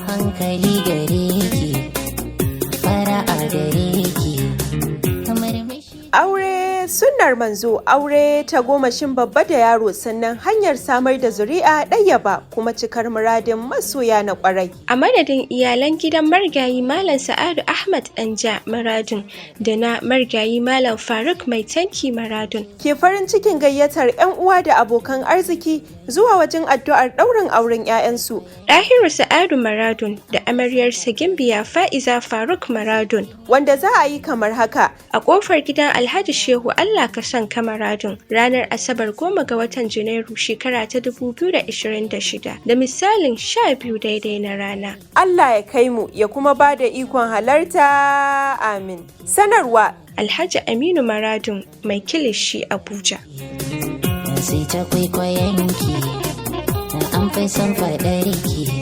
hankali gare ki, fara'a gare ki, Aure sunnar manzo, aure ta gomashin babba da yaro, sannan hanyar samar da zuri'a ɗayyaba kuma cikar muradin masoya na ƙwarai. A madadin iyalan gidan marigayi Malam Sa'adu Ahmad Danja Maradun da na marigayi Malam Faruk Mai Tanki Maradun. Ke farin cikin gayyatar 'yan uwa da abokan arziki zuwa wajen addu'ar ɗaurin auren 'ya'yansu. Dahiru Sa'adu Maradun da amaryarsa Gimbiya Fa'iza Faruk Maradun. Wanda za a yi kamar haka. A ƙofar gidan Alhaji Shehu Allah ka san Kamaradun ranar Asabar 10 ga watan Janairu shekara ta 2026 da misalin 12 daidai na rana. Allah ya kai mu ya kuma ba da ikon halarta, amin. Sanarwa Alhaji Aminu Maradun mai kilishi Abuja. sai ta kwaikwayonki, an fi son faɗarki.